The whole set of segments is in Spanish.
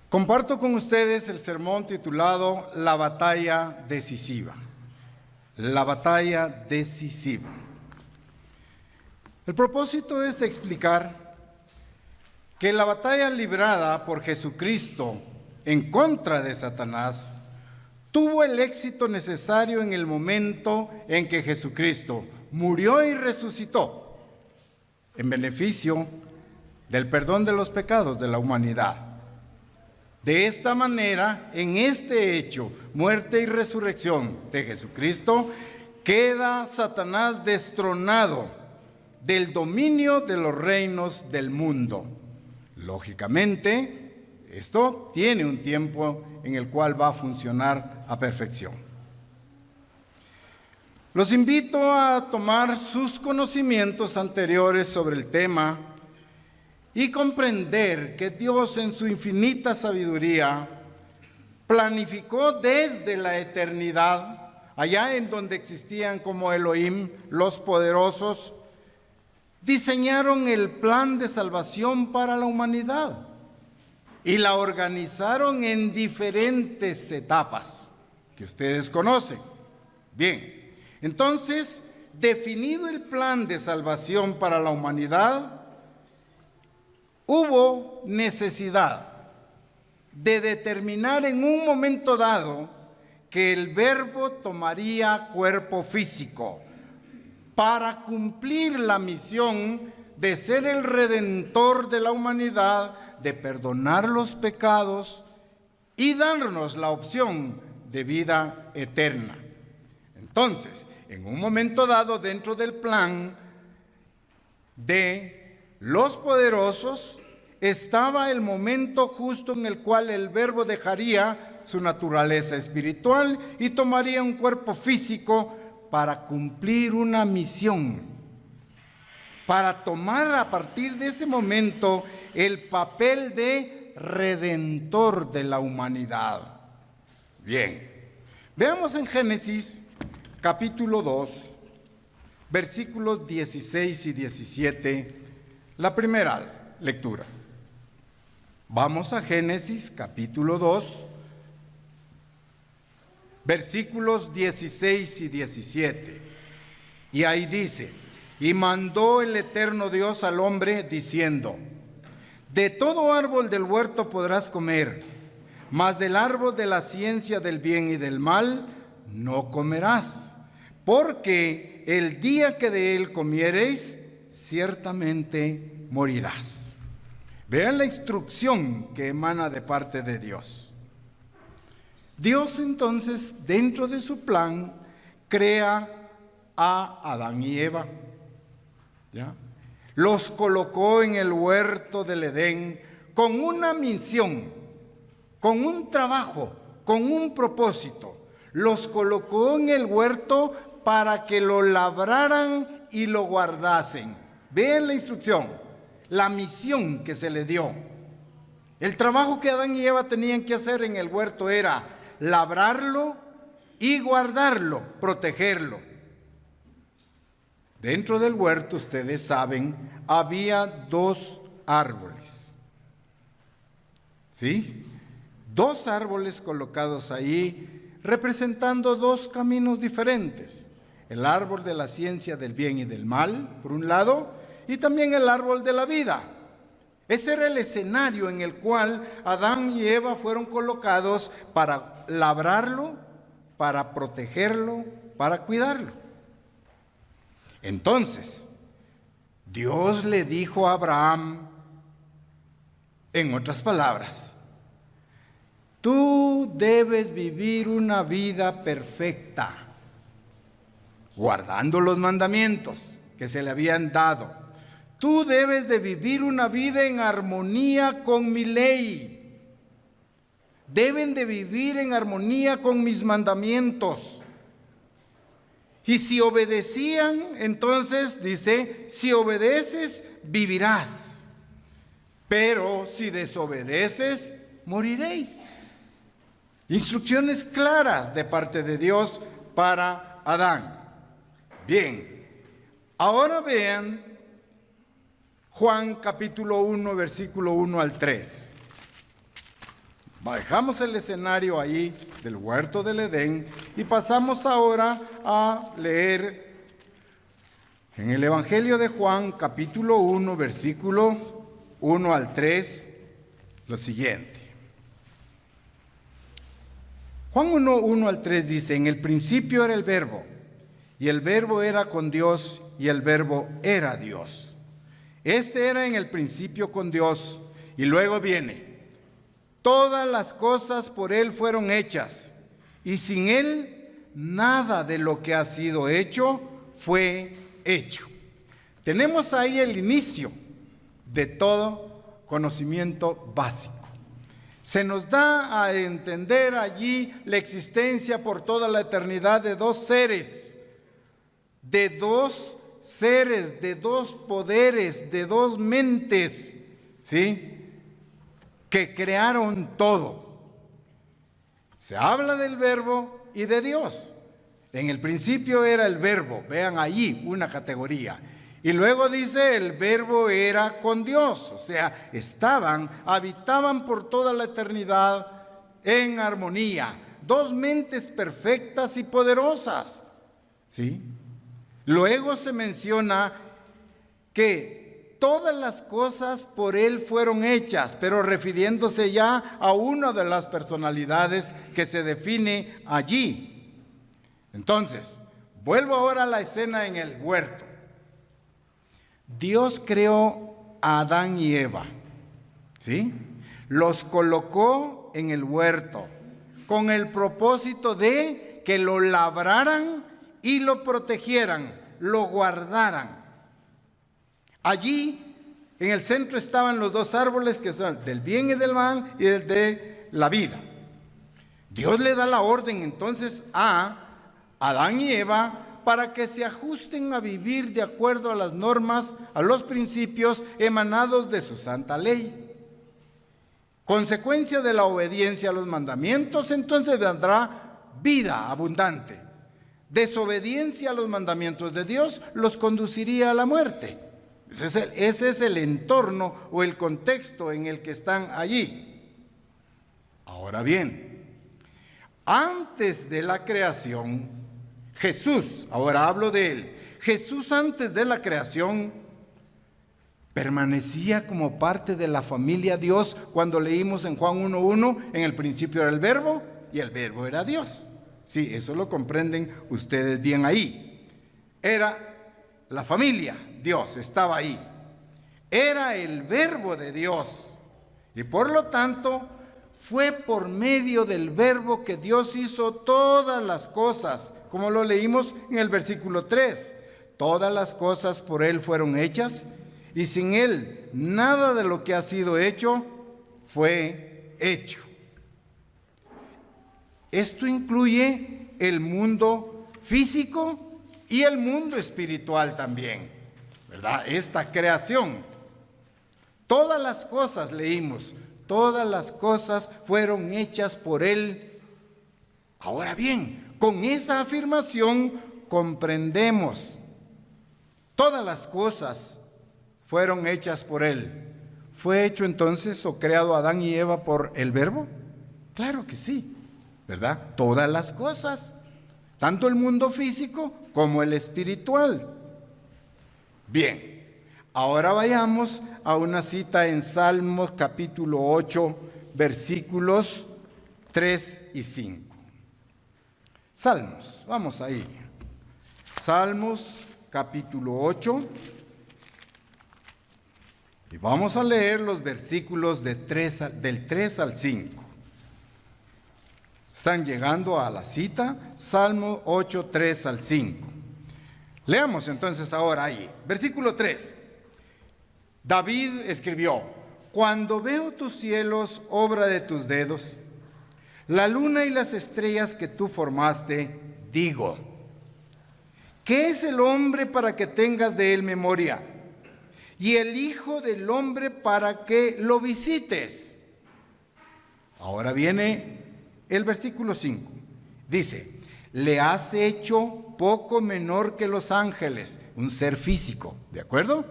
Comparto con ustedes el sermón titulado La batalla decisiva. La batalla decisiva. El propósito es explicar que la batalla librada por Jesucristo en contra de Satanás tuvo el éxito necesario en el momento en que Jesucristo murió y resucitó en beneficio del perdón de los pecados de la humanidad. De esta manera, en este hecho, muerte y resurrección de Jesucristo, queda Satanás destronado del dominio de los reinos del mundo. Lógicamente, esto tiene un tiempo en el cual va a funcionar a perfección. Los invito a tomar sus conocimientos anteriores sobre el tema y comprender que Dios en su infinita sabiduría planificó desde la eternidad, allá en donde existían como Elohim, los poderosos, diseñaron el plan de salvación para la humanidad y la organizaron en diferentes etapas que ustedes conocen. Bien, entonces, definido el plan de salvación para la humanidad, hubo necesidad de determinar en un momento dado que el Verbo tomaría cuerpo físico para cumplir la misión de ser el Redentor de la humanidad, de perdonar los pecados y darnos la opción de vida eterna. Entonces, en un momento dado dentro del plan de los poderosos, estaba el momento justo en el cual el Verbo dejaría su naturaleza espiritual y tomaría un cuerpo físico para cumplir una misión, para tomar a partir de ese momento el papel de redentor de la humanidad. Bien, veamos en Génesis capítulo 2, versículos 16 y 17, la primera lectura. Vamos a Génesis capítulo 2, versículos 16 y 17. Y ahí dice: y mandó el eterno Dios al hombre diciendo: de todo árbol del huerto podrás comer, mas del árbol de la ciencia del bien y del mal no comerás, porque el día que de él comiereis, ciertamente morirás. Vean la instrucción que emana de parte de Dios. Dios entonces, dentro de su plan, crea a Adán y Eva. ¿Ya? Los colocó en el huerto del Edén con una misión, con un trabajo, con un propósito. Los colocó en el huerto para que lo labraran y lo guardasen. Vean la instrucción, la misión que se le dio. El trabajo que Adán y Eva tenían que hacer en el huerto era labrarlo y guardarlo, protegerlo. Dentro del huerto, ustedes saben, había dos árboles. ¿Sí? Dos árboles colocados ahí, representando dos caminos diferentes. El árbol de la ciencia del bien y del mal, por un lado, y también el árbol de la vida. Ese era el escenario en el cual Adán y Eva fueron colocados para labrarlo, para protegerlo, para cuidarlo. Entonces, Dios le dijo a Abraham, en otras palabras: tú debes vivir una vida perfecta, guardando los mandamientos que se le habían dado. Tú debes de vivir una vida en armonía con mi ley. Deben de vivir en armonía con mis mandamientos. Y si obedecían, entonces dice: si obedeces, vivirás. Pero si desobedeces, moriréis. Instrucciones claras de parte de Dios para Adán. Bien, ahora vean Juan capítulo 1, versículo 1 al 3. Dejamos el escenario ahí del huerto del Edén y pasamos ahora a leer en el Evangelio de Juan, capítulo 1, versículo 1 al 3, lo siguiente. Juan 1, 1 al 3 dice: en el principio era el Verbo, y el Verbo era con Dios, y el Verbo era Dios. Este era en el principio con Dios, y luego viene: todas las cosas por Él fueron hechas, y sin Él nada de lo que ha sido hecho fue hecho. Tenemos ahí el inicio de todo conocimiento básico. Se nos da a entender allí la existencia por toda la eternidad de dos seres, de dos poderes, de dos mentes, ¿sí?, que crearon todo. Se habla del Verbo y de Dios. En el principio era el Verbo, vean allí una categoría. Y luego dice: el Verbo era con Dios, o sea, habitaban por toda la eternidad en armonía. Dos mentes perfectas y poderosas, ¿sí? Luego se menciona que todas las cosas por Él fueron hechas, pero refiriéndose ya a una de las personalidades que se define allí. Entonces, vuelvo ahora a la escena en el huerto. Dios creó a Adán y Eva, ¿sí? Los colocó en el huerto con el propósito de que lo labraran y lo protegieran, lo guardaran. Allí, en el centro, estaban los dos árboles que son del bien y del mal y el de la vida. Dios le da la orden entonces a Adán y Eva para que se ajusten a vivir de acuerdo a las normas, a los principios emanados de su santa ley. Consecuencia de la obediencia a los mandamientos, entonces vendrá vida abundante. Desobediencia a los mandamientos de Dios los conduciría a la muerte. Ese es el entorno o el contexto en el que están allí. Ahora bien, antes de la creación, Jesús, ahora hablo de Él, Jesús antes de la creación permanecía como parte de la familia Dios. Cuando leímos en Juan 1:1, en el principio era el Verbo y el Verbo era Dios. Sí, eso lo comprenden ustedes bien ahí. Era la familia, Dios estaba ahí. Era el Verbo de Dios. Y por lo tanto, fue por medio del Verbo que Dios hizo todas las cosas, como lo leímos en el versículo 3. Todas las cosas por Él fueron hechas, y sin Él nada de lo que ha sido hecho fue hecho. Esto incluye el mundo físico y el mundo espiritual también, ¿verdad? Esta creación. Todas las cosas, leímos, todas las cosas fueron hechas por Él. Ahora bien, con esa afirmación comprendemos, todas las cosas fueron hechas por Él. ¿Fue hecho entonces o creado Adán y Eva por el Verbo? Claro que sí, ¿verdad? Todas las cosas, tanto el mundo físico como el espiritual. Bien, ahora vayamos a una cita en Salmos capítulo 8, versículos 3 y 5. Salmos, vamos ahí. Salmos capítulo 8. Y vamos a leer los versículos del 3 al 5. Están llegando a la cita, Salmo 8, 3 al 5. Leamos entonces ahora ahí. Versículo 3. David escribió: cuando veo tus cielos, obra de tus dedos, la luna y las estrellas que tú formaste, digo, ¿qué es el hombre para que tengas de él memoria? Y el hijo del hombre para que lo visites. Ahora viene el versículo 5. Dice, le has hecho poco menor que los ángeles, un ser físico, ¿de acuerdo?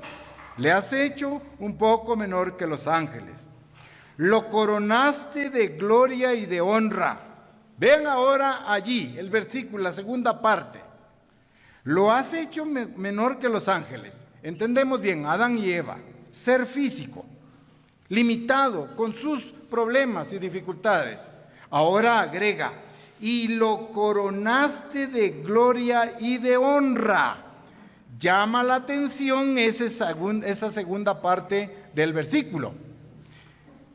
Le has hecho un poco menor que los ángeles. lo coronaste de gloria y de honra. Vean ahora allí el versículo, la segunda parte. Lo has hecho menor que los ángeles. Entendemos bien, Adán y Eva, ser físico, limitado con sus problemas y dificultades. Ahora agrega, y lo coronaste de gloria y de honra. Llama la atención esa segunda parte del versículo.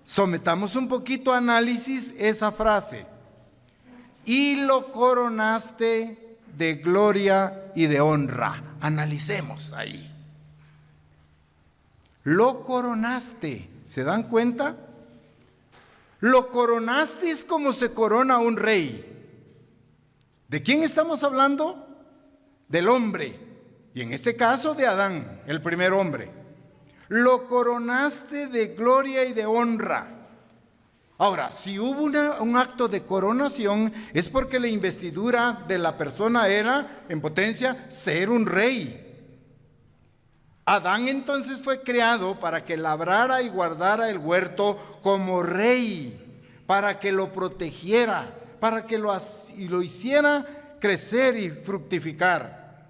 Sometamos un poquito a análisis esa frase. Y lo coronaste de gloria y de honra. Analicemos ahí. Lo coronaste. ¿Se dan cuenta? Lo coronaste es como se corona un rey. ¿De quién estamos hablando? Del hombre. Y en este caso de Adán, el primer hombre. Lo coronaste de gloria y de honra. Ahora, si hubo un acto de coronación, es porque la investidura de la persona era, en potencia, ser un rey. Adán entonces fue creado para que labrara y guardara el huerto como rey, para que lo protegiera, para que lo hiciera crecer y fructificar.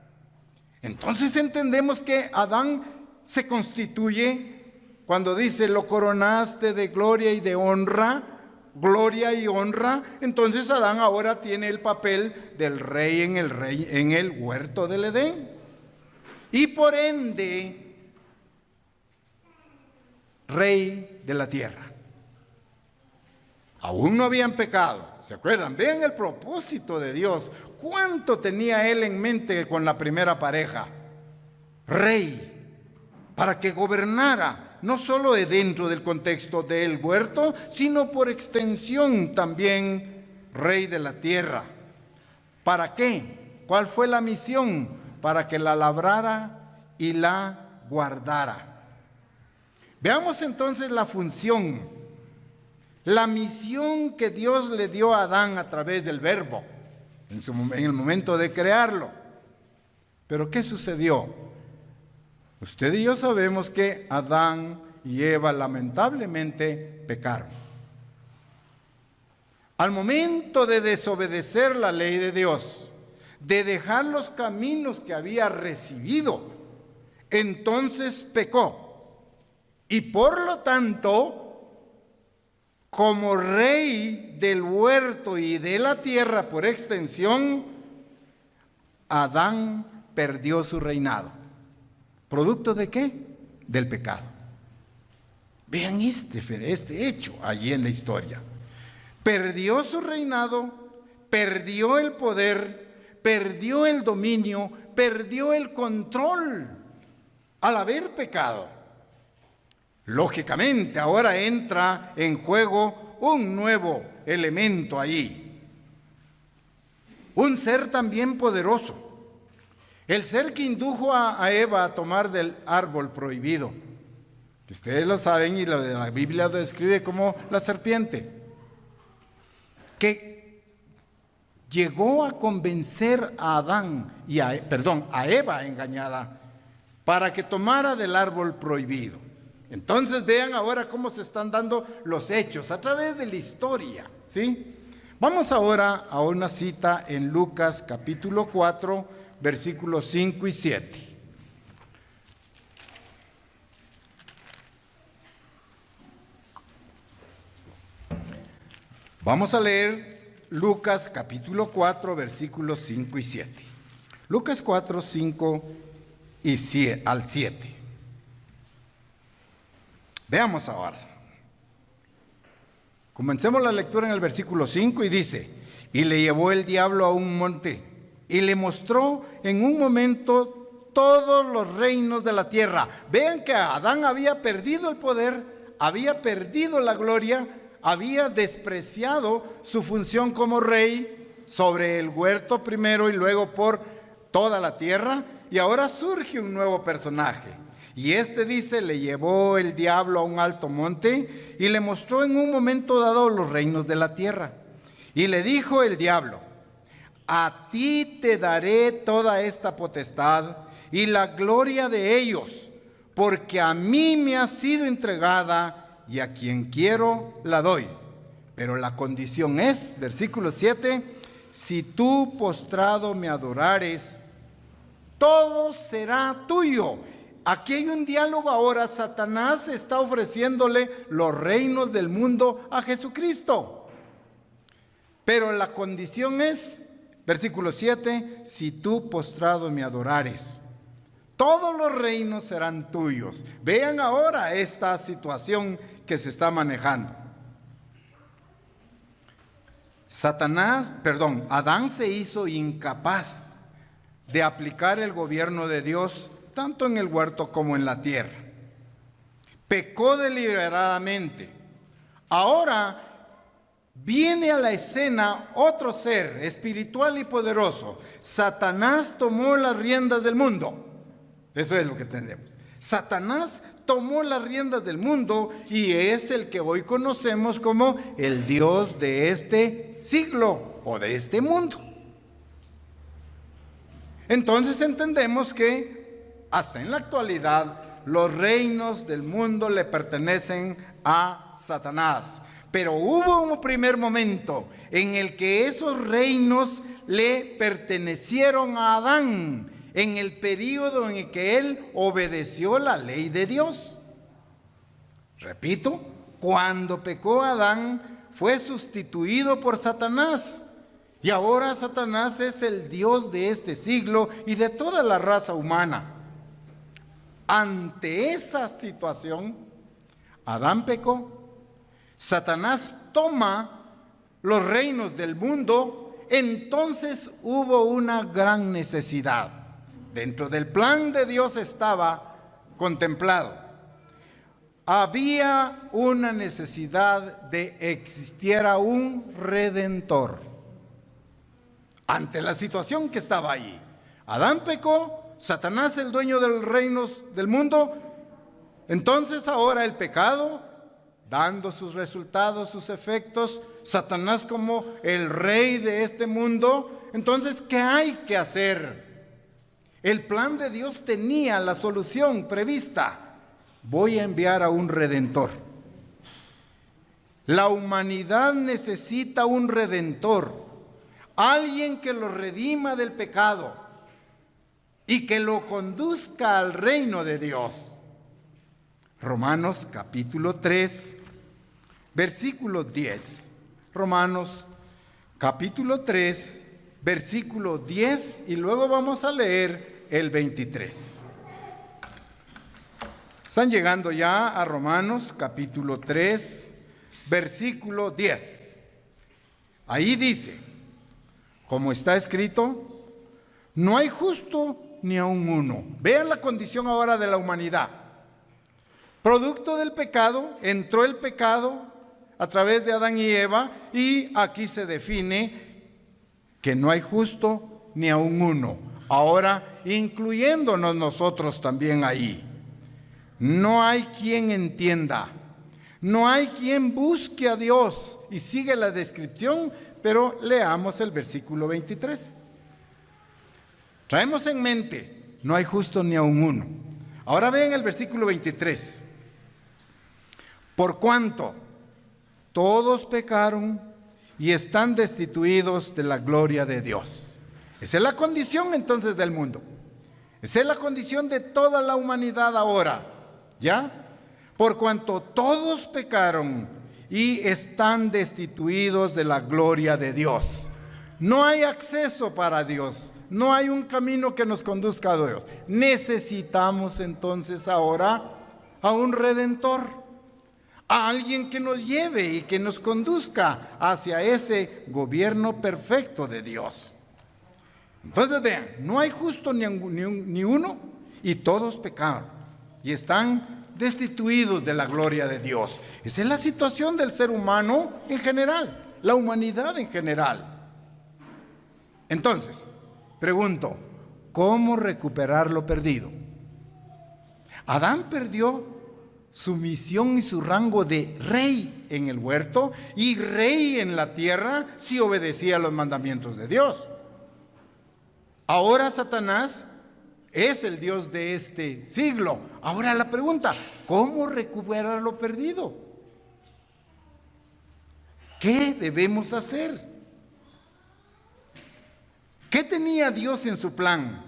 Entonces entendemos que Adán se constituye, cuando dice lo coronaste de gloria y de honra, gloria y honra, entonces Adán ahora tiene el papel del rey en el huerto del Edén. Y por ende, rey de la tierra. Aún no habían pecado, ¿se acuerdan? Vean el propósito de Dios. ¿Cuánto tenía él en mente con la primera pareja? Rey, para que gobernara no solo dentro del contexto del huerto, sino por extensión también rey de la tierra. ¿Para qué? ¿Cuál fue la misión? Para que la labrara y la guardara. Veamos entonces la función, la misión que Dios le dio a Adán a través del verbo, en el momento de crearlo. Pero ¿qué sucedió? Usted y yo sabemos que Adán y Eva lamentablemente pecaron. Al momento de desobedecer la ley de Dios, de dejar los caminos que había recibido, entonces pecó. Y por lo tanto, como rey del huerto y de la tierra por extensión, Adán perdió su reinado. ¿Producto de qué? Del pecado. Vean este hecho allí en la historia. Perdió su reinado, perdió el poder, perdió el dominio, perdió el control al haber pecado. Lógicamente, ahora entra en juego un nuevo elemento allí. Un ser también poderoso. El ser que indujo a Eva a tomar del árbol prohibido. Que ustedes lo saben y la Biblia lo describe como la serpiente. Que llegó a convencer a a Eva engañada, para que tomara del árbol prohibido. Entonces vean ahora cómo se están dando los hechos a través de la historia, ¿sí? Vamos ahora a una cita en Lucas capítulo 4, versículos 5 y 7. Vamos a leer Lucas capítulo 4, versículos 5 y 7. Lucas 4, 5 al 7. Veamos ahora. Comencemos la lectura en el versículo 5 y dice: y le llevó el diablo a un monte y le mostró en un momento todos los reinos de la tierra. Vean que Adán había perdido el poder, había perdido la gloria, había despreciado su función como rey sobre el huerto primero y luego por toda la tierra, y ahora surge un nuevo personaje. Y dice, le llevó el diablo a un alto monte y le mostró en un momento dado los reinos de la tierra. Y le dijo el diablo: a ti te daré toda esta potestad y la gloria de ellos, porque a mí me ha sido entregada y a quien quiero la doy. Pero la condición es, versículo 7, si tú postrado me adorares, todo será tuyo. Aquí hay un diálogo ahora. Satanás está ofreciéndole los reinos del mundo a Jesucristo. Pero la condición es, versículo 7, si tú postrado me adorares, todos los reinos serán tuyos. Vean ahora esta situación que se está manejando. Adán se hizo incapaz de aplicar el gobierno de Dios tanto en el huerto como en la tierra. Pecó deliberadamente. Ahora viene a la escena otro ser espiritual y poderoso. Satanás tomó las riendas del mundo. Eso es lo que entendemos. Satanás tomó las riendas del mundo y es el que hoy conocemos como el Dios de este siglo o de este mundo. Entonces entendemos que hasta en la actualidad los reinos del mundo le pertenecen a Satanás. Pero hubo un primer momento en el que esos reinos le pertenecieron a Adán, en el periodo en el que él obedeció la ley de Dios. Repito, cuando pecó Adán fue sustituido por Satanás. Y ahora Satanás es el Dios de este siglo y de toda la raza humana. Ante esa situación, Adán pecó, Satanás toma los reinos del mundo, entonces hubo una gran necesidad. Dentro del plan de Dios estaba contemplado. Había una necesidad de que existiera un redentor. Ante la situación que estaba ahí, Adán pecó, Satanás el dueño de los reinos del mundo, entonces ahora el pecado, dando sus resultados, sus efectos, Satanás como el rey de este mundo, entonces ¿qué hay que hacer? El plan de Dios tenía la solución prevista. Voy a enviar a un redentor. La humanidad necesita un redentor. Alguien que lo redima del pecado y que lo conduzca al reino de Dios. Romanos capítulo 3, versículo 10. Romanos capítulo 3, versículo 10 y luego vamos a leer el 23. Están llegando ya a Romanos capítulo 3, versículo 10. Ahí dice, como está escrito, no hay justo ni aun uno. Vean la condición ahora de la humanidad. Producto del pecado, entró el pecado a través de Adán y Eva, y aquí se define que no hay justo ni aun uno. Ahora, incluyéndonos nosotros también ahí. No hay quien entienda, no hay quien busque a Dios. Y sigue la descripción, pero leamos el versículo 23. Traemos en mente, no hay justo ni aun uno. Ahora vean el versículo 23. Por cuanto todos pecaron y están destituidos de la gloria de Dios. Esa es la condición entonces del mundo. Esa es la condición de toda la humanidad ahora. ¿Ya? Por cuanto todos pecaron y están destituidos de la gloria de Dios. No hay acceso para Dios. No hay un camino que nos conduzca a Dios. Necesitamos entonces ahora a un redentor, a alguien que nos lleve y que nos conduzca hacia ese gobierno perfecto de Dios. Entonces vean, no hay justo ni uno, y todos pecaron y están destituidos de la gloria de Dios. Esa es la situación del ser humano en general, la humanidad en general. Entonces, pregunto, ¿cómo recuperar lo perdido? Adán perdió su misión y su rango de rey en el huerto y rey en la tierra si obedecía los mandamientos de Dios. Ahora Satanás es el Dios de este siglo. Ahora la pregunta, ¿cómo recuperar lo perdido? ¿Qué debemos hacer? ¿Qué tenía Dios en su plan?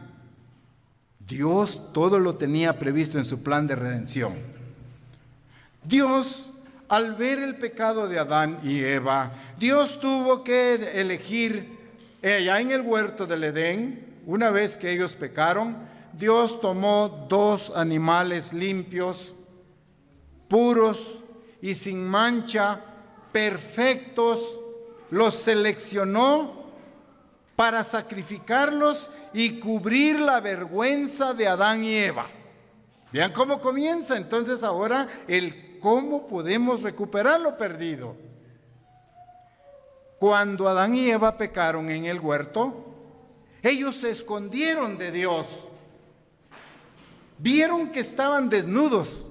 Dios todo lo tenía previsto en su plan de redención. Dios, al ver el pecado de Adán y Eva, Dios tuvo que elegir allá en el huerto del Edén. Una vez que ellos pecaron, Dios tomó 2 animales limpios, puros y sin mancha, perfectos, los seleccionó para sacrificarlos y cubrir la vergüenza de Adán y Eva. Vean cómo comienza entonces ahora el cómo podemos recuperar lo perdido. Cuando Adán y Eva pecaron en el huerto, ellos se escondieron de Dios. Vieron que estaban desnudos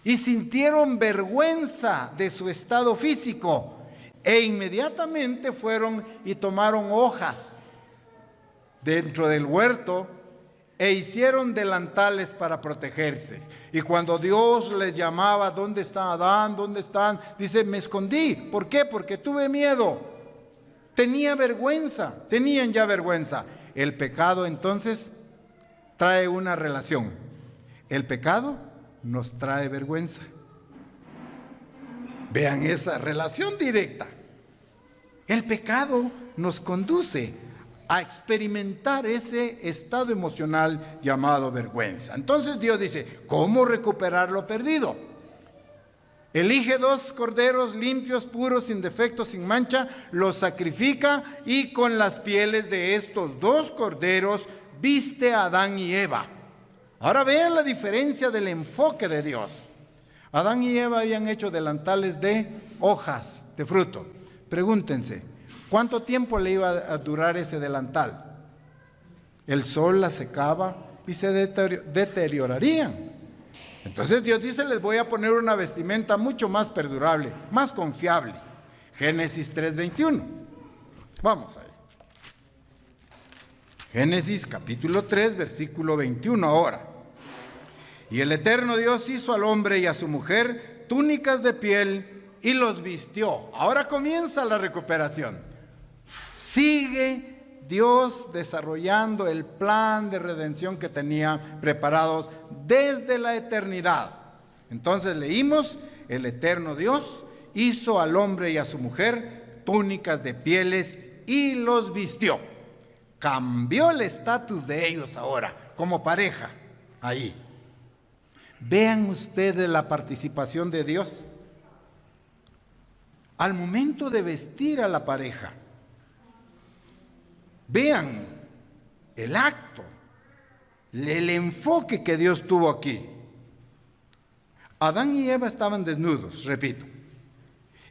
y sintieron vergüenza de su estado físico. E inmediatamente fueron y tomaron hojas dentro del huerto e hicieron delantales para protegerse. Y cuando Dios les llamaba, ¿dónde está Adán? ¿Dónde están? Dice, me escondí. ¿Por qué? Porque tuve miedo. Tenía vergüenza. Tenían ya vergüenza. El pecado entonces trae una relación. El pecado nos trae vergüenza. Vean esa relación directa. El pecado nos conduce a experimentar ese estado emocional llamado vergüenza. Entonces Dios dice, ¿cómo recuperar lo perdido? Elige 2 corderos limpios, puros, sin defecto, sin mancha, los sacrifica y con las pieles de estos 2 corderos viste a Adán y Eva. Ahora vean la diferencia del enfoque de Dios. Adán y Eva habían hecho delantales de hojas de fruto. Pregúntense, ¿cuánto tiempo le iba a durar ese delantal? El sol la secaba y se deteriorarían. Entonces Dios dice, les voy a poner una vestimenta mucho más perdurable, más confiable. Génesis 3:21. Vamos ahí. Génesis capítulo 3, versículo 21 ahora. Y el eterno Dios hizo al hombre y a su mujer túnicas de piel y los vistió. Ahora comienza la recuperación. Sigue Dios desarrollando el plan de redención que tenía preparados desde la eternidad. Entonces leímos, el eterno Dios hizo al hombre y a su mujer túnicas de pieles y los vistió. Cambió el estatus de ellos ahora como pareja ahí. Vean ustedes la participación de Dios. Al momento de vestir a la pareja, vean el acto, el enfoque que Dios tuvo aquí. Adán y Eva estaban desnudos, repito,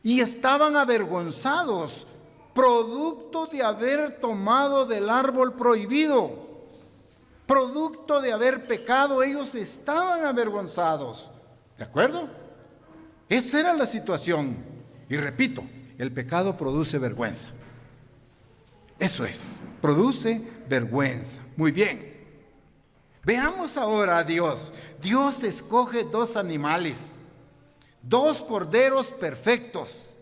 y estaban avergonzados, producto de haber tomado del árbol prohibido. Producto de haber pecado, ellos estaban avergonzados. ¿De acuerdo? Esa era la situación. Y repito, el pecado produce vergüenza. Eso es, produce vergüenza. Muy bien. Veamos ahora a Dios. Dios escoge 2 animales, 2 corderos perfectos,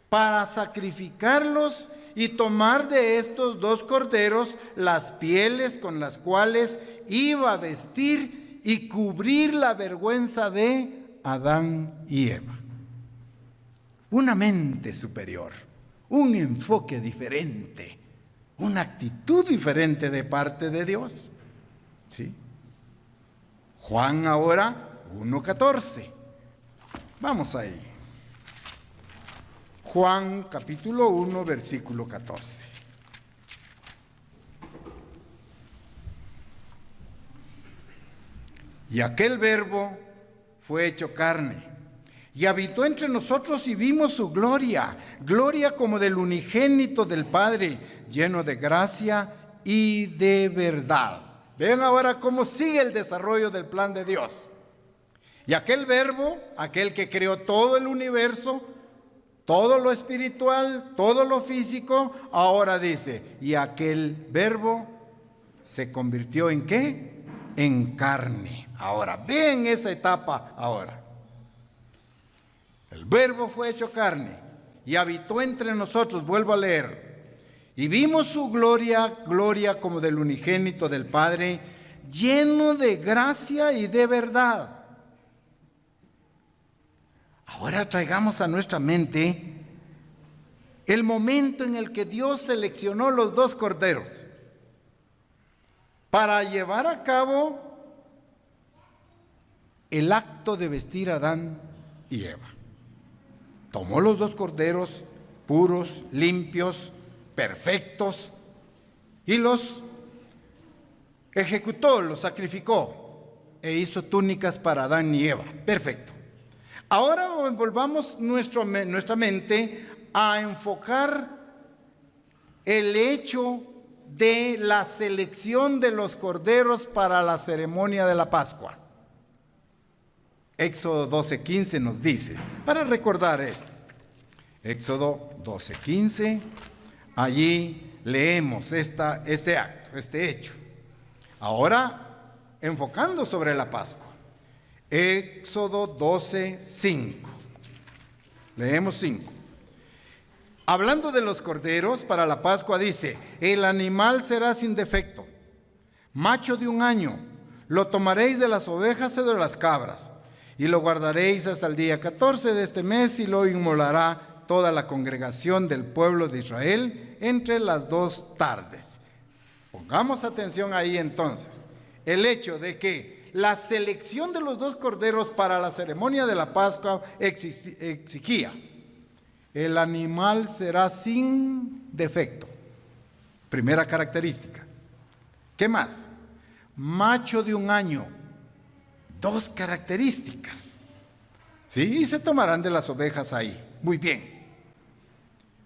para sacrificarlos y tomar de estos 2 corderos las pieles con las cuales iba a vestir y cubrir la vergüenza de Adán y Eva. Una mente superior, un enfoque diferente, una actitud diferente de parte de Dios. ¿Sí? Juan ahora 1:14. Vamos ahí. Juan capítulo 1, versículo 14. Y aquel verbo fue hecho carne y habitó entre nosotros y vimos su gloria, gloria como del unigénito del Padre, lleno de gracia y de verdad. Vean ahora cómo sigue el desarrollo del plan de Dios. Y aquel verbo, aquel que creó todo el universo, todo lo espiritual, todo lo físico, ahora dice, y aquel verbo se convirtió ¿en qué? En carne. Ahora, ven esa etapa ahora. El verbo fue hecho carne y habitó entre nosotros. Vuelvo a leer. Y vimos su gloria, gloria como del unigénito del Padre, lleno de gracia y de verdad. Ahora traigamos a nuestra mente el momento en el que Dios seleccionó los dos corderos para llevar a cabo el acto de vestir a Adán y Eva. Tomó los dos corderos puros, limpios, perfectos, y los ejecutó, los sacrificó e hizo túnicas para Adán y Eva. Perfecto. Ahora volvamos nuestra mente a enfocar el hecho de la selección de los corderos para la ceremonia de la Pascua. Éxodo 12:15 nos dice, para recordar esto, Éxodo 12:15, allí leemos este acto, este hecho. Ahora, enfocando sobre la Pascua, Éxodo 12:5, leemos 5. Hablando de los corderos para la Pascua dice, el animal será sin defecto, macho de 1 año, lo tomaréis de las ovejas o de las cabras, y lo guardaréis hasta el día 14 de este mes, y lo inmolará toda la congregación del pueblo de Israel entre las 2 tardes. Pongamos atención ahí entonces, el hecho de que la selección de los 2 corderos para la ceremonia de la Pascua exigía, el animal será sin defecto. Primera característica. ¿Qué más? Macho de 1 año. 2 características. ¿Sí? Y se tomarán de las ovejas ahí. Muy bien.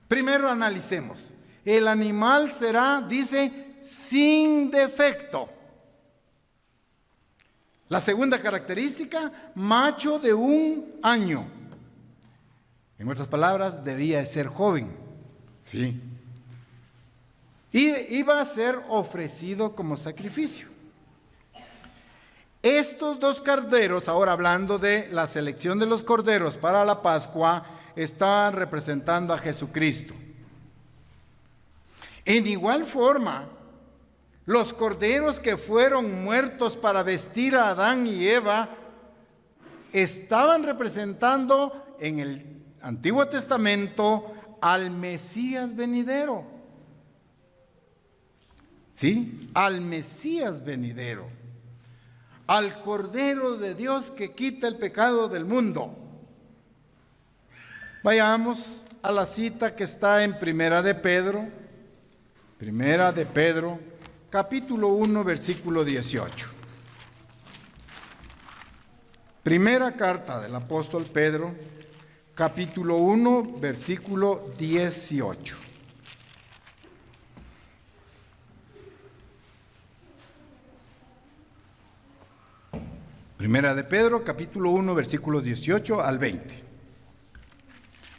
Primero analicemos. El animal será, dice, sin defecto. La segunda característica, macho de 1 año. En otras palabras, debía de ser joven. ¿Sí? Y iba a ser ofrecido como sacrificio. Estos 2 corderos, ahora hablando de la selección de los corderos para la Pascua, estaban representando a Jesucristo. En igual forma, los corderos que fueron muertos para vestir a Adán y Eva estaban representando en el Antiguo Testamento al Mesías venidero. ¿Sí? Al Mesías venidero. Al Cordero de Dios que quita el pecado del mundo. Vayamos a la cita que está en Primera de Pedro, capítulo 1, versículo 18. Primera carta del apóstol Pedro, capítulo 1, versículo 18. Primera de Pedro, capítulo 1, versículos 18 al 20.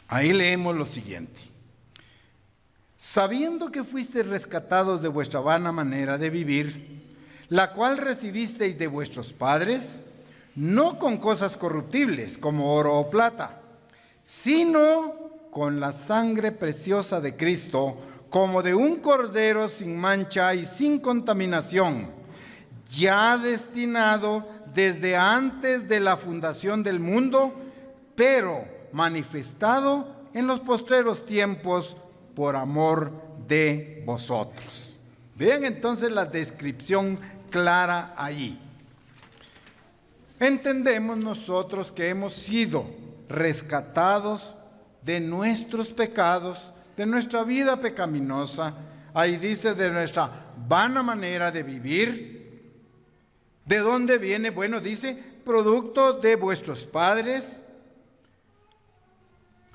Ahí leemos lo siguiente. Sabiendo que fuisteis rescatados de vuestra vana manera de vivir, la cual recibisteis de vuestros padres, no con cosas corruptibles como oro o plata, sino con la sangre preciosa de Cristo, como de un cordero sin mancha y sin contaminación, ya destinado desde antes de la fundación del mundo, pero manifestado en los postreros tiempos por amor de vosotros. Vean entonces la descripción clara allí. Entendemos nosotros que hemos sido rescatados de nuestros pecados, de nuestra vida pecaminosa. Ahí dice de nuestra vana manera de vivir. ¿De dónde viene? Bueno, dice, producto de vuestros padres.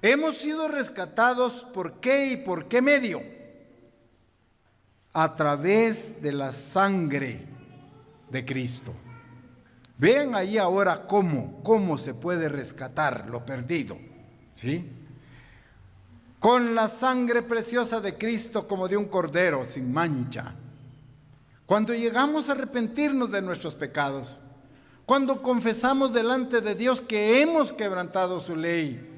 Hemos sido rescatados, ¿por qué y por qué medio? A través de la sangre de Cristo. Vean ahí ahora cómo se puede rescatar lo perdido, ¿sí? Con la sangre preciosa de Cristo como de un cordero sin mancha. Cuando llegamos a arrepentirnos de nuestros pecados, cuando confesamos delante de Dios que hemos quebrantado su ley,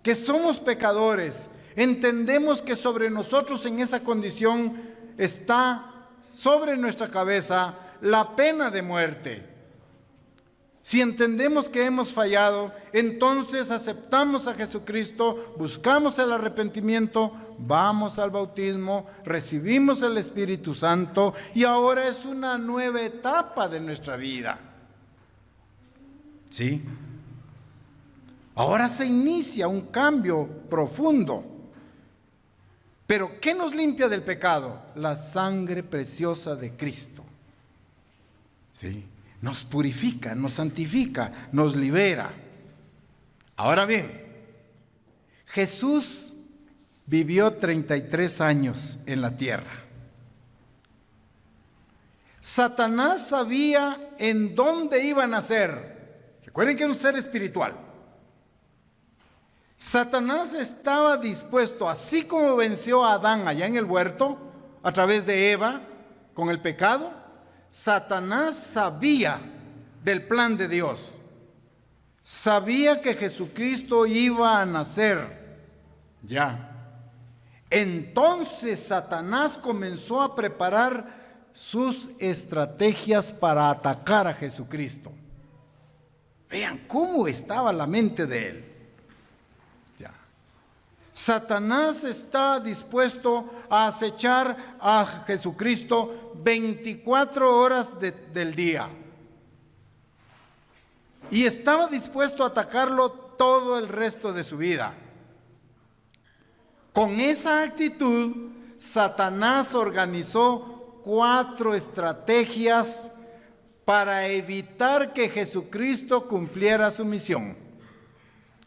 que somos pecadores, entendemos que sobre nosotros en esa condición está sobre nuestra cabeza la pena de muerte. Si entendemos que hemos fallado, entonces aceptamos a Jesucristo, buscamos el arrepentimiento, vamos al bautismo, recibimos el Espíritu Santo y ahora es una nueva etapa de nuestra vida. ¿Sí? Ahora se inicia un cambio profundo. Pero ¿qué nos limpia del pecado? La sangre preciosa de Cristo. ¿Sí? Nos purifica, nos santifica, nos libera. Ahora bien, Jesús vivió 33 años en la tierra. Satanás sabía en dónde iba a nacer. Recuerden que es un ser espiritual. Satanás estaba dispuesto, así como venció a Adán allá en el huerto, a través de Eva, con el pecado. Satanás sabía del plan de Dios. Sabía que Jesucristo iba a nacer. Ya. Entonces Satanás comenzó a preparar sus estrategias para atacar a Jesucristo. Vean cómo estaba la mente de él. Satanás está dispuesto a acechar a Jesucristo 24 horas del día. Y estaba dispuesto a atacarlo todo el resto de su vida. Con esa actitud, Satanás organizó 4 estrategias para evitar que Jesucristo cumpliera su misión.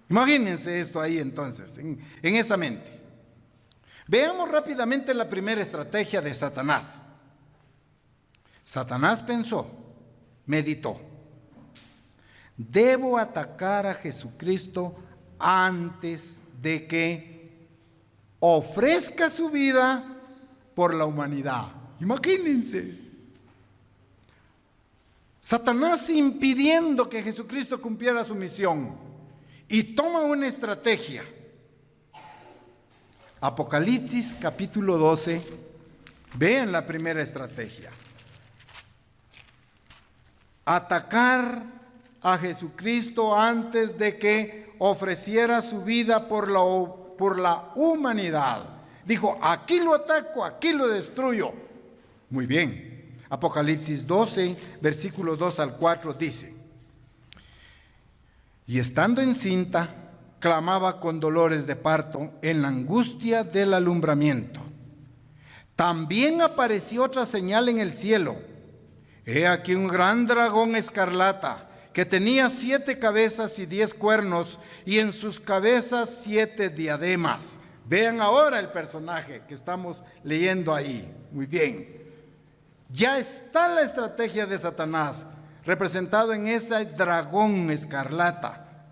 Imagínense esto ahí entonces, en esa mente. Veamos rápidamente la primera estrategia de Satanás. Satanás pensó, meditó: debo atacar a Jesucristo antes de que ofrezca su vida por la humanidad. Imagínense. Satanás impidiendo que Jesucristo cumpliera su misión. Y toma una estrategia. Apocalipsis capítulo 12. Vean la primera estrategia. Atacar a Jesucristo antes de que ofreciera su vida por la humanidad. Dijo, aquí lo ataco, aquí lo destruyo. Muy bien. Apocalipsis 12, versículos 2 al 4 dice: y estando encinta, clamaba con dolores de parto en la angustia del alumbramiento. También apareció otra señal en el cielo. He aquí un gran dragón escarlata, que tenía 7 cabezas y 10 cuernos, y en sus cabezas 7 diademas. Vean ahora el personaje que estamos leyendo ahí. Muy bien. Ya está la estrategia de Satanás, representado en ese dragón escarlata.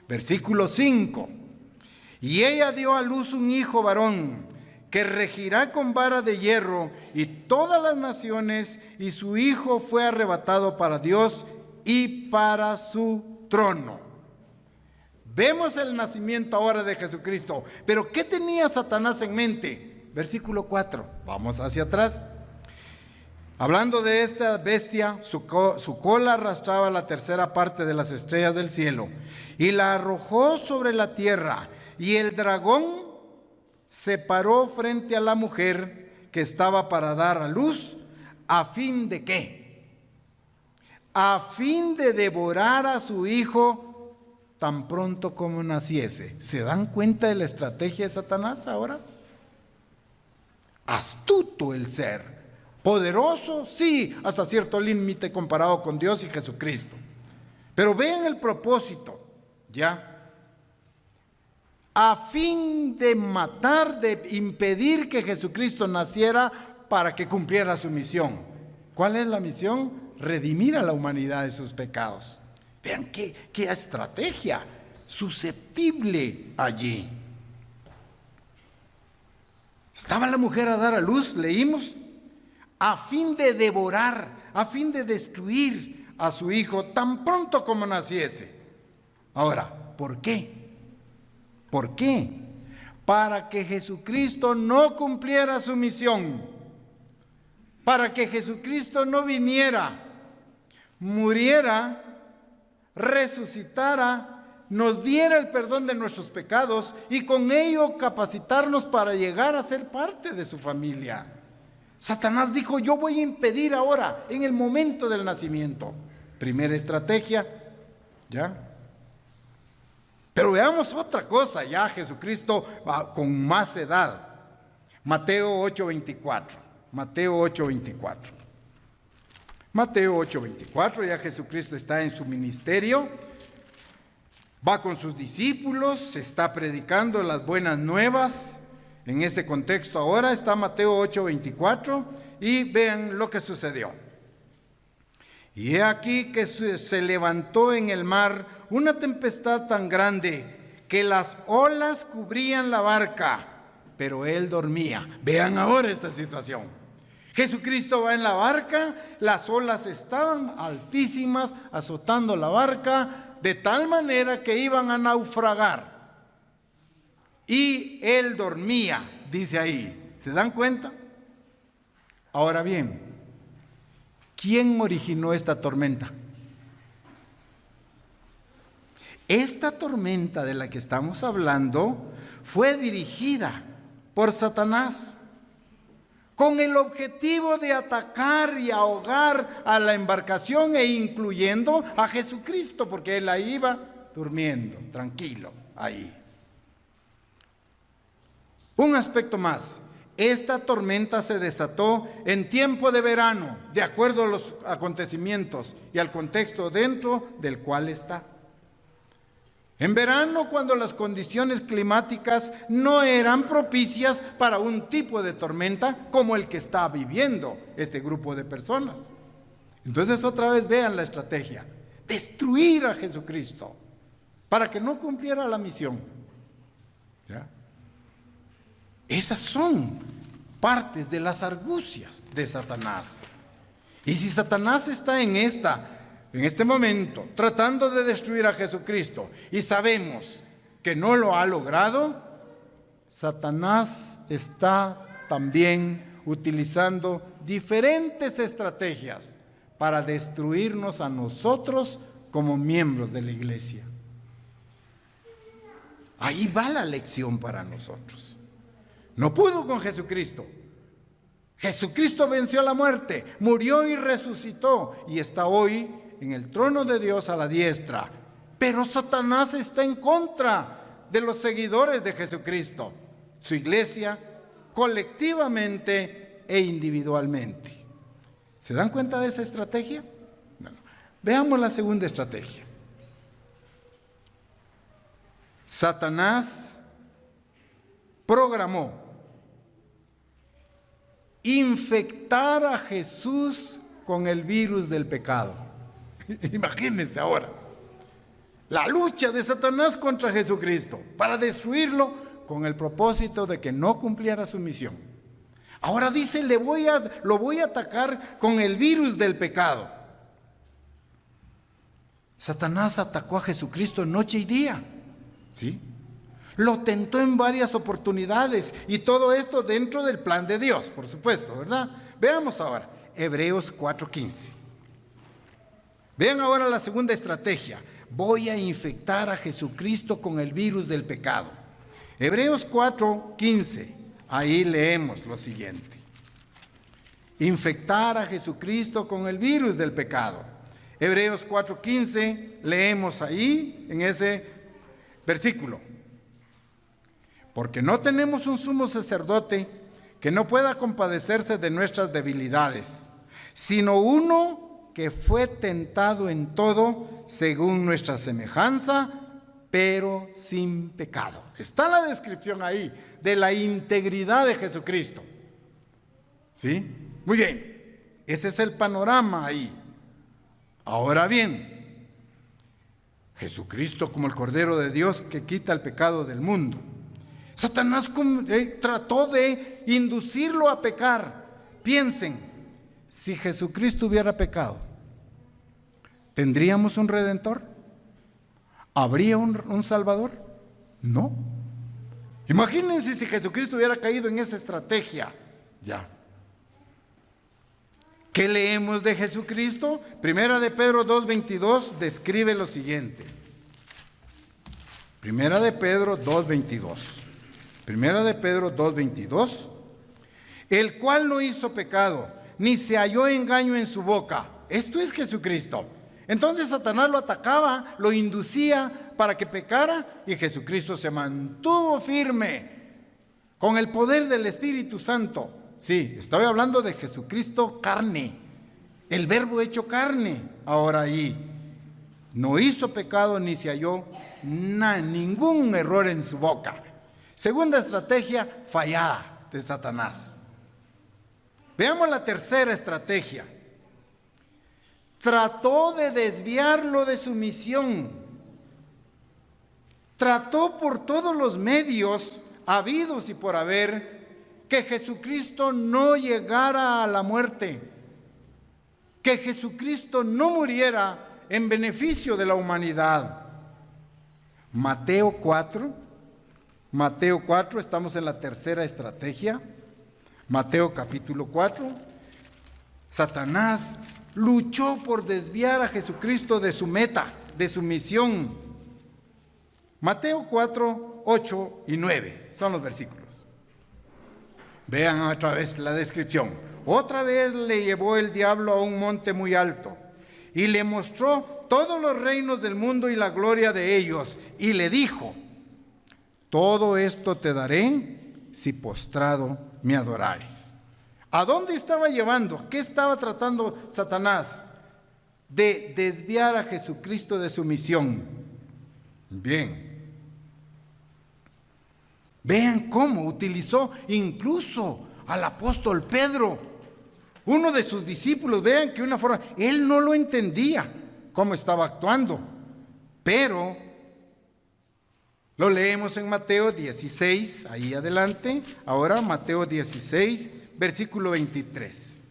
Versículo 5. Y ella dio a luz un hijo varón, que regirá con vara de hierro y todas las naciones, y su hijo fue arrebatado para Dios y para su trono. Vemos el nacimiento ahora de Jesucristo. Pero ¿qué tenía Satanás en mente? Versículo 4. Vamos hacia atrás. Hablando de esta bestia, su cola arrastraba la tercera parte de las estrellas del cielo y la arrojó sobre la tierra. Y el dragón se paró frente a la mujer que estaba para dar a luz, ¿a fin de qué? A fin de devorar a su hijo tan pronto como naciese. ¿Se dan cuenta de la estrategia de Satanás ahora? Astuto el ser. Poderoso, sí, hasta cierto límite comparado con Dios y Jesucristo. Pero vean el propósito, ¿ya? A fin de matar, de impedir que Jesucristo naciera para que cumpliera su misión. ¿Cuál es la misión? Redimir a la humanidad de sus pecados. Vean qué estrategia susceptible allí. Estaba la mujer a dar a luz, leímos, a fin de devorar, a fin de destruir a su hijo tan pronto como naciese. Ahora, ¿por qué? ¿Por qué? Para que Jesucristo no cumpliera su misión, para que Jesucristo no viniera, muriera, resucitara, nos diera el perdón de nuestros pecados y con ello capacitarnos para llegar a ser parte de su familia. Satanás dijo: yo voy a impedir ahora, en el momento del nacimiento. Primera estrategia, ¿ya? Pero veamos otra cosa, ya Jesucristo con más edad. Mateo 8:24. Mateo 8:24. Mateo 8:24, ya Jesucristo está en su ministerio, va con sus discípulos, se está predicando las buenas nuevas. En este contexto ahora está Mateo 8:24 y vean lo que sucedió. Y he aquí que se levantó en el mar una tempestad tan grande que las olas cubrían la barca, pero él dormía. Vean ahora esta situación. Jesucristo va en la barca, las olas estaban altísimas, azotando la barca, de tal manera que iban a naufragar. Y él dormía, dice ahí. ¿Se dan cuenta? Ahora bien, ¿quién originó esta tormenta? Esta tormenta de la que estamos hablando fue dirigida por Satanás con el objetivo de atacar y ahogar a la embarcación e incluyendo a Jesucristo, porque él ahí iba durmiendo, tranquilo, ahí. Un aspecto más. Esta tormenta se desató en tiempo de verano, de acuerdo a los acontecimientos y al contexto dentro del cual está. En verano, cuando las condiciones climáticas no eran propicias para un tipo de tormenta como el que está viviendo este grupo de personas. Entonces otra vez vean la estrategia: destruir a Jesucristo para que no cumpliera la misión. ¿Ya? Esas son partes de las argucias de Satanás. Y si Satanás está en este momento tratando de destruir a Jesucristo y sabemos que no lo ha logrado, Satanás está también utilizando diferentes estrategias para destruirnos a nosotros como miembros de la iglesia. Ahí va la lección para nosotros. No pudo con Jesucristo. Jesucristo venció la muerte, murió y resucitó y está hoy en el trono de Dios a la diestra. Pero Satanás está en contra de los seguidores de Jesucristo, su iglesia, colectivamente e individualmente. ¿Se dan cuenta de esa estrategia? Bueno, veamos la segunda estrategia. Satanás programó infectar a Jesús con el virus del pecado. Imagínense ahora la lucha de Satanás contra Jesucristo para destruirlo con el propósito de que no cumpliera su misión. Ahora dice: lo voy a atacar con el virus del pecado. Satanás atacó a Jesucristo noche y día, ¿sí? Lo tentó en varias oportunidades y todo esto dentro del plan de Dios, por supuesto, ¿verdad? Veamos ahora Hebreos 4:15. Vean ahora la segunda estrategia: voy a infectar a Jesucristo con el virus del pecado. Hebreos 4:15, ahí leemos lo siguiente: infectar a Jesucristo con el virus del pecado. Hebreos 4:15, leemos ahí en ese versículo: porque no tenemos un sumo sacerdote que no pueda compadecerse de nuestras debilidades, sino uno que fue tentado en todo según nuestra semejanza, pero sin pecado. Está la descripción ahí de la integridad de Jesucristo. ¿Sí? Muy bien, ese es el panorama ahí. Ahora bien, Jesucristo como el Cordero de Dios que quita el pecado del mundo. Satanás trató de inducirlo a pecar. Piensen, si Jesucristo hubiera pecado, ¿tendríamos un redentor? ¿Habría un salvador? No. Imagínense si Jesucristo hubiera caído en esa estrategia. Ya. ¿Qué leemos de Jesucristo? Primera de Pedro 2:22 describe lo siguiente. Primera de Pedro 2:22. Primera de Pedro 2:22. El cual no hizo pecado, ni se halló engaño en su boca. Esto es Jesucristo. Entonces Satanás lo atacaba, lo inducía para que pecara, y Jesucristo se mantuvo firme con el poder del Espíritu Santo. Sí, estoy hablando de Jesucristo carne, el verbo hecho carne. Ahora ahí, no hizo pecado ni se halló ningún error en su boca. Segunda estrategia fallada de Satanás. Veamos la tercera estrategia. Trató de desviarlo de su misión. Trató por todos los medios habidos y por haber que Jesucristo no llegara a la muerte, que Jesucristo no muriera en beneficio de la humanidad. Mateo 4, estamos en la tercera estrategia. Mateo capítulo 4, Satanás luchó por desviar a Jesucristo de su meta, de su misión. Mateo 4, 8 y 9 son los versículos. Vean otra vez la descripción. Otra vez le llevó el diablo a un monte muy alto y le mostró todos los reinos del mundo y la gloria de ellos, y le dijo: todo esto te daré si postrado me adorares. ¿A dónde estaba llevando? ¿Qué estaba tratando Satanás? De desviar a Jesucristo de su misión. Bien. Vean cómo utilizó incluso al apóstol Pedro, uno de sus discípulos. Vean que una forma, él no lo entendía cómo estaba actuando, pero lo leemos en Mateo 16, ahí adelante. Ahora Mateo 16, versículo 23.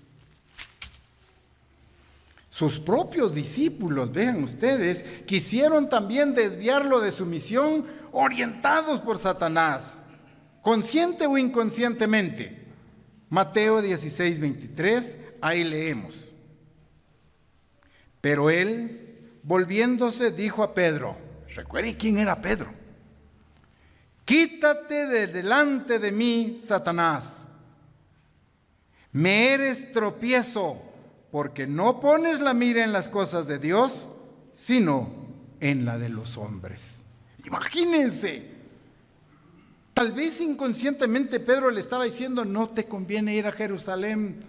Sus propios discípulos, vean ustedes, quisieron también desviarlo de su misión, orientados por Satanás, consciente o inconscientemente. Mateo 16, 23, ahí leemos. Pero él, volviéndose, dijo a Pedro, recuerden quién era Pedro: quítate de delante de mí, Satanás. Me eres tropiezo, porque no pones la mira en las cosas de Dios, sino en la de los hombres. Imagínense, tal vez inconscientemente Pedro le estaba diciendo: no te conviene ir a Jerusalén,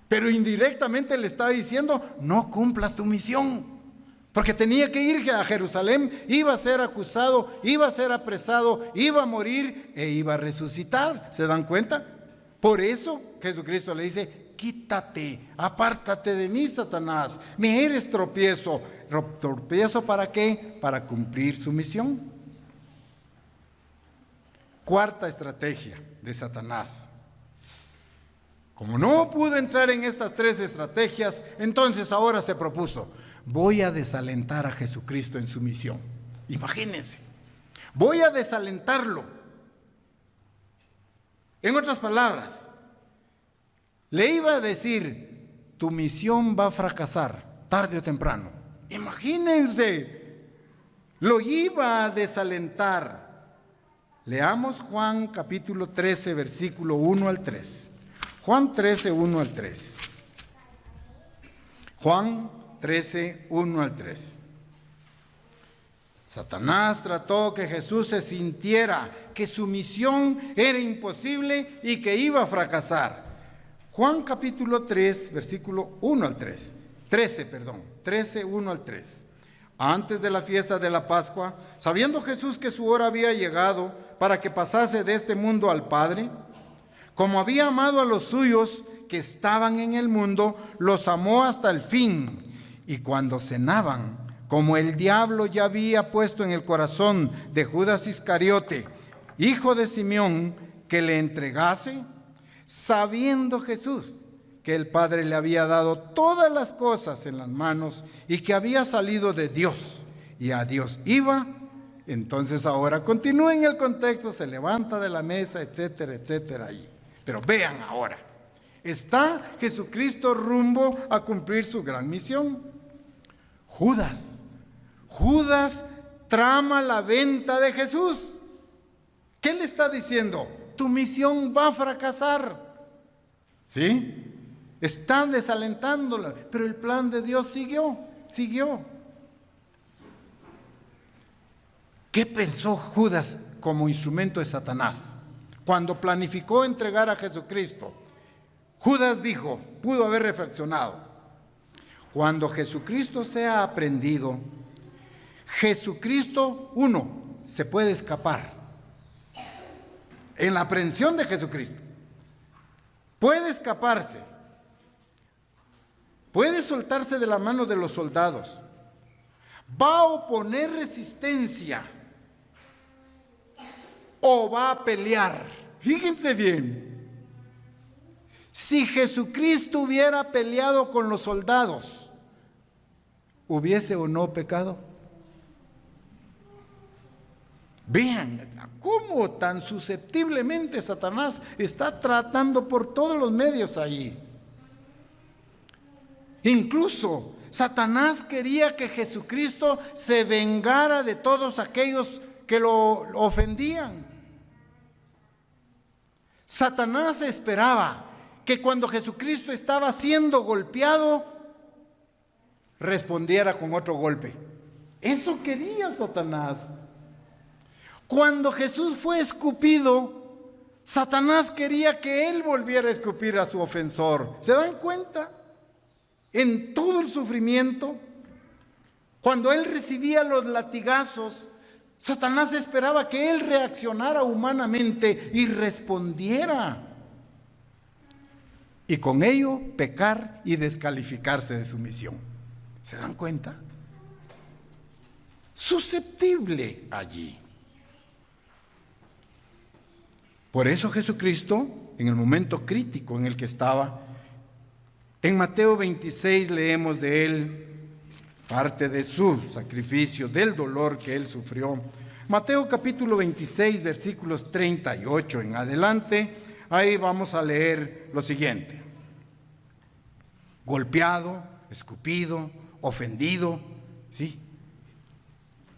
pero indirectamente le estaba diciendo: no cumplas tu misión, porque tenía que ir a Jerusalén, iba a ser acusado, iba a ser apresado, iba a morir e iba a resucitar. ¿Se dan cuenta? Por eso Jesucristo le dice: quítate, apártate de mí, Satanás, me eres tropiezo. ¿Tropiezo para qué? Para cumplir su misión. Cuarta estrategia de Satanás. Como no pudo entrar en estas tres estrategias, entonces ahora se propuso: voy a desalentar a Jesucristo en su misión. Imagínense, voy a desalentarlo. En otras palabras, le iba a decir: tu misión va a fracasar tarde o temprano. Imagínense, lo iba a desalentar. Leamos Juan capítulo 13, versículo 1 al 3. Juan 13, 1 al 3. Juan 13, 1 al 3. Satanás trató que Jesús se sintiera que su misión era imposible y que iba a fracasar. Juan capítulo 3, versículo 1 al 3. 13, 1 al 3. Antes de la fiesta de la Pascua, sabiendo Jesús que su hora había llegado para que pasase de este mundo al Padre, como había amado a los suyos que estaban en el mundo, los amó hasta el fin. Y cuando cenaban, como el diablo ya había puesto en el corazón de Judas Iscariote, hijo de Simeón, que le entregase, sabiendo Jesús que el Padre le había dado todas las cosas en las manos y que había salido de Dios y a Dios iba, Entonces ahora continúa en el contexto, se levanta de la mesa, etcétera, etcétera. Pero vean ahora, está Jesucristo rumbo a cumplir su gran misión. Judas trama la venta de Jesús. ¿Qué le está diciendo? Tu misión va a fracasar. ¿Sí? Está desalentándola, pero el plan de Dios siguió. ¿Qué pensó Judas como instrumento de Satanás cuando planificó entregar a Jesucristo? Judas dijo, pudo haber reflexionado, cuando Jesucristo sea aprehendido, Jesucristo, se puede escapar. En la aprehensión de Jesucristo, puede escaparse, puede soltarse de la mano de los soldados, va a oponer resistencia o va a pelear. Fíjense bien, si Jesucristo hubiera peleado con los soldados, ¿hubiese o no pecado? Vean cómo tan susceptiblemente Satanás está tratando por todos los medios allí. Incluso Satanás quería que Jesucristo se vengara de todos aquellos que lo ofendían. Satanás esperaba que cuando Jesucristo estaba siendo golpeado, respondiera con otro golpe. Eso quería Satanás. Cuando Jesús fue escupido, Satanás quería que él volviera a escupir a su ofensor. ¿Se dan cuenta? En todo el sufrimiento, cuando él recibía los latigazos, Satanás esperaba que él reaccionara humanamente y respondiera. Y con ello pecar y descalificarse de su misión. ¿Se dan cuenta? Susceptible allí. Por eso Jesucristo, en el momento crítico en el que estaba, en Mateo 26 leemos de él parte de su sacrificio, del dolor que él sufrió. Mateo capítulo 26, versículos 38 en adelante, ahí vamos a leer lo siguiente. Golpeado, escupido, ofendido, ¿sí?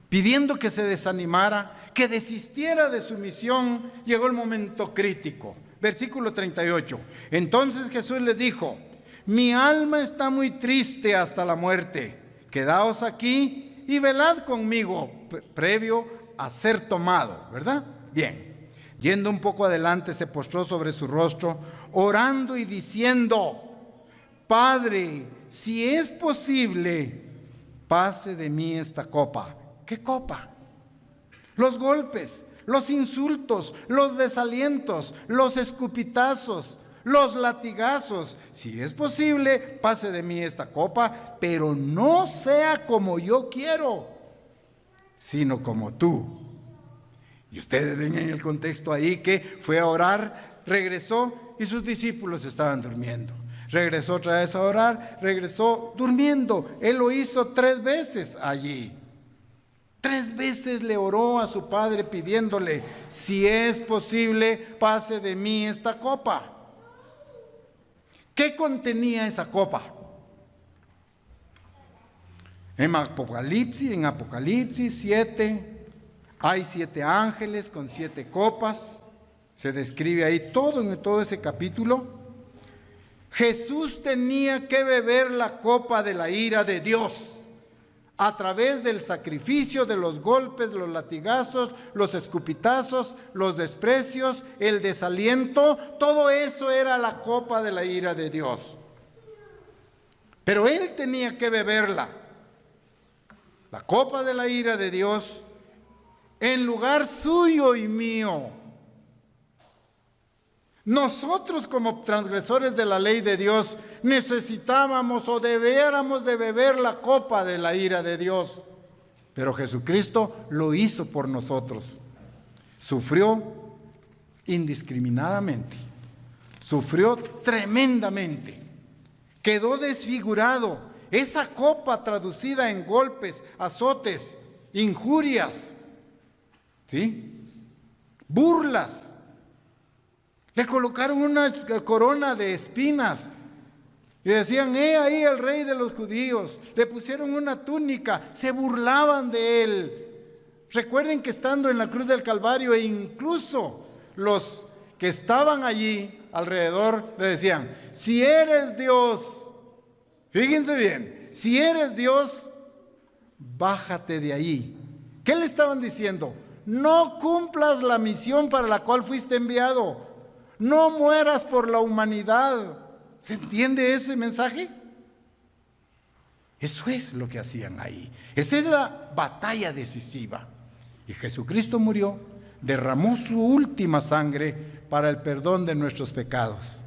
Pidiendo que se desanimara, que desistiera de su misión, llegó el momento crítico. Versículo 38. Entonces Jesús les dijo: mi alma está muy triste hasta la muerte. Quedaos aquí y velad conmigo, previo a ser tomado, ¿verdad? Bien. Yendo un poco adelante, se postró sobre su rostro, orando y diciendo: Padre, si es posible, pase de mí esta copa. ¿Qué copa? Los golpes, los insultos, los desalientos, los escupitazos, los latigazos. Si es posible, pase de mí esta copa, pero no sea como yo quiero, sino como tú. Y ustedes ven en el contexto ahí que fue a orar, regresó y sus discípulos estaban durmiendo. Regresó otra vez a orar, regresó durmiendo. Él lo hizo 3 veces allí. 3 veces le oró a su padre pidiéndole: si es posible, pase de mí esta copa. ¿Qué contenía esa copa? En Apocalipsis 7, hay 7 ángeles con 7 copas. Se describe ahí todo en todo ese capítulo. Jesús tenía que beber la copa de la ira de Dios a través del sacrificio, de los golpes, los latigazos, los escupitazos, los desprecios, el desaliento. Todo eso era la copa de la ira de Dios. Pero él tenía que beberla, la copa de la ira de Dios, en lugar suyo y mío. Nosotros, como transgresores de la ley de Dios, necesitábamos o debiéramos de beber la copa de la ira de Dios. Pero Jesucristo lo hizo por nosotros. Sufrió indiscriminadamente. Sufrió tremendamente. Quedó desfigurado. Esa copa traducida en golpes, azotes, injurias, ¿Sí? Burlas. Le colocaron una corona de espinas y decían, ahí el rey de los judíos. Le pusieron una túnica, se burlaban de él. Recuerden que estando en la cruz del Calvario, e incluso los que estaban allí alrededor le decían, si eres Dios, fíjense bien, si eres Dios, bájate de ahí. ¿Qué le estaban diciendo? No cumplas la misión para la cual fuiste enviado. No mueras por la humanidad. ¿Se entiende ese mensaje? Eso es lo que hacían ahí. Esa es la batalla decisiva. Y Jesucristo murió, derramó su última sangre para el perdón de nuestros pecados.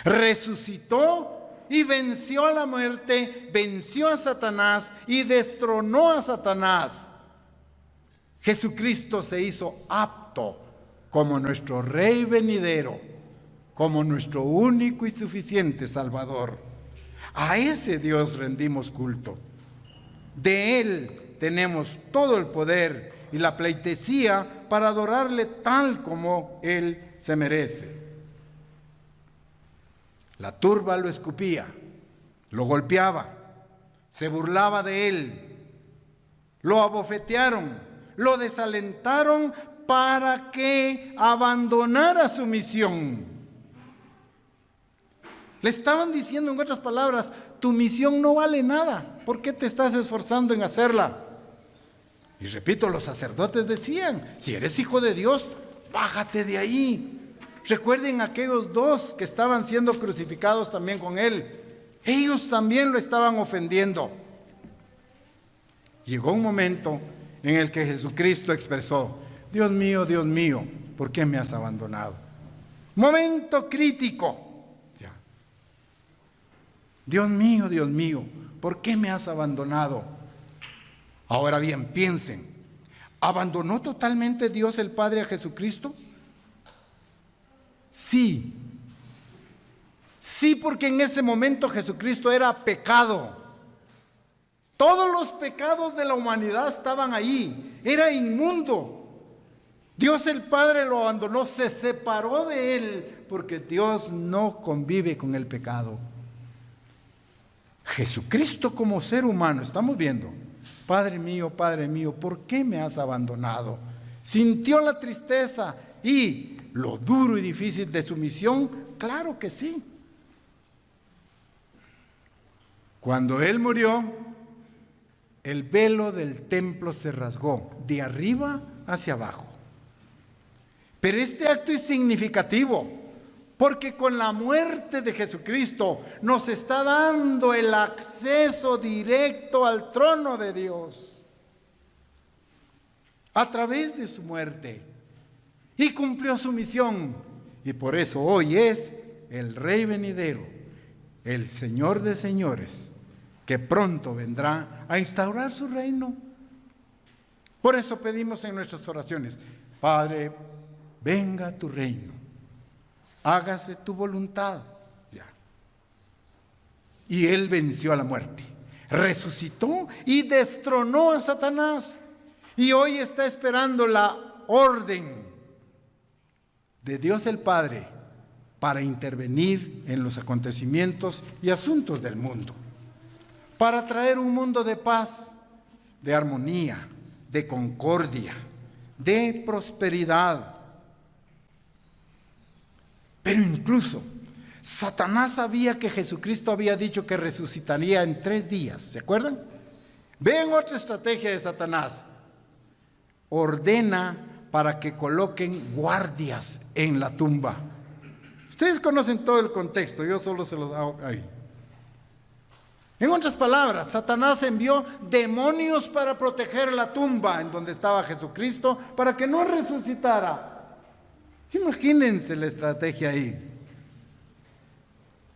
Resucitó y venció a la muerte, venció a Satanás y destronó a Satanás. Jesucristo se hizo apto como nuestro Rey venidero, como nuestro único y suficiente Salvador. A ese Dios rendimos culto. De Él tenemos todo el poder y la pleitesía para adorarle tal como Él se merece. La turba lo escupía, lo golpeaba, se burlaba de Él, lo abofetearon, lo desalentaron para que abandonara su misión. Le estaban diciendo, en otras palabras, tu misión no vale nada. ¿Por qué te estás esforzando en hacerla? Y repito, los sacerdotes decían, si eres hijo de Dios, bájate de ahí. Recuerden aquellos dos que estaban siendo crucificados también con él. Ellos también lo estaban ofendiendo. Llegó un momento en el que Jesucristo expresó, Dios mío, ¿por qué me has abandonado? Momento crítico. Dios mío, ¿por qué me has abandonado? Ahora bien, piensen, ¿abandonó totalmente Dios el Padre a Jesucristo? Sí. Sí, porque en ese momento Jesucristo era pecado. Todos los pecados de la humanidad estaban ahí. Era inmundo. Dios el Padre lo abandonó, se separó de él, porque Dios no convive con el pecado. Jesucristo como ser humano, estamos viendo, Padre mío, ¿por qué me has abandonado? ¿Sintió la tristeza y lo duro y difícil de su misión? Claro que sí. Cuando Él murió, el velo del templo se rasgó de arriba hacia abajo. Pero este acto es significativo, porque con la muerte de Jesucristo nos está dando el acceso directo al trono de Dios a través de su muerte, y cumplió su misión, y por eso hoy es el Rey venidero, el Señor de señores, que pronto vendrá a instaurar su reino. Por eso pedimos en nuestras oraciones, Padre, venga tu reino, hágase tu voluntad. Ya. Y Él venció a la muerte, resucitó y destronó a Satanás. Y hoy está esperando la orden de Dios el Padre para intervenir en los acontecimientos y asuntos del mundo, para traer un mundo de paz, de armonía, de concordia, de prosperidad. Pero incluso Satanás sabía que Jesucristo había dicho que resucitaría en 3 días. ¿Se acuerdan? Vean otra estrategia de Satanás. Ordena para que coloquen guardias en la tumba. Ustedes conocen todo el contexto, yo solo se los hago ahí. En otras palabras, Satanás envió demonios para proteger la tumba en donde estaba Jesucristo, para que no resucitara. Imagínense la estrategia ahí.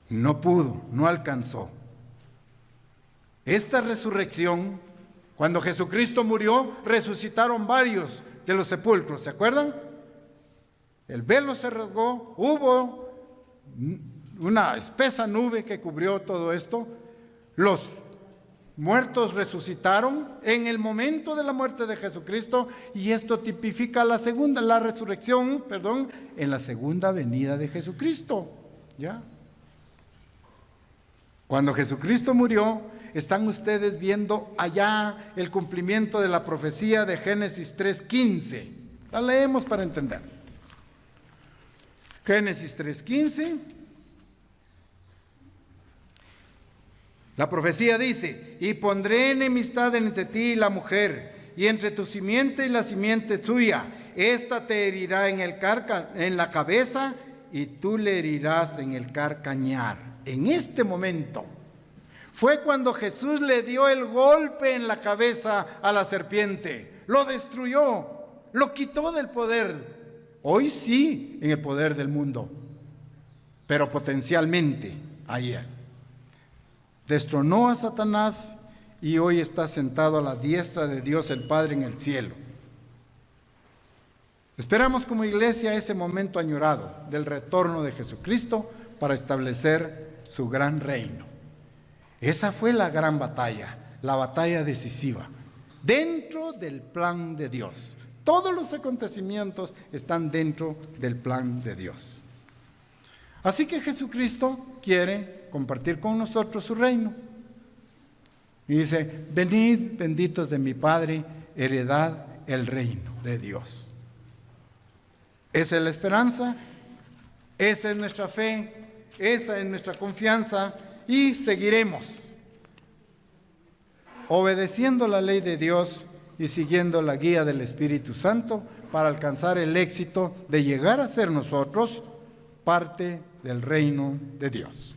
No pudo, no alcanzó. Esta resurrección, cuando Jesucristo murió, resucitaron varios de los sepulcros, ¿se acuerdan? El velo se rasgó, hubo una espesa nube que cubrió todo esto. Los muertos resucitaron en el momento de la muerte de Jesucristo, y esto tipifica la resurrección, en la segunda venida de Jesucristo. ¿Ya? Cuando Jesucristo murió, están ustedes viendo allá el cumplimiento de la profecía de Génesis 3:15. La leemos para entender. Génesis 3:15. La profecía dice: y pondré enemistad entre ti y la mujer, y entre tu simiente y la simiente suya. Esta te herirá en la cabeza, y tú le herirás en el calcañar. En este momento fue cuando Jesús le dio el golpe en la cabeza a la serpiente. Lo destruyó, lo quitó del poder. Hoy sí, en el poder del mundo, pero potencialmente ayer. Destronó a Satanás y hoy está sentado a la diestra de Dios el Padre en el cielo. Esperamos como iglesia ese momento añorado del retorno de Jesucristo para establecer su gran reino. Esa fue la gran batalla, la batalla decisiva, dentro del plan de Dios. Todos los acontecimientos están dentro del plan de Dios. Así que Jesucristo quiere compartir con nosotros su reino. Y dice: venid, benditos de mi Padre, heredad el reino de Dios. Esa es la esperanza, esa es nuestra fe, esa es nuestra confianza, y seguiremos obedeciendo la ley de Dios y siguiendo la guía del Espíritu Santo para alcanzar el éxito de llegar a ser nosotros parte del reino de Dios.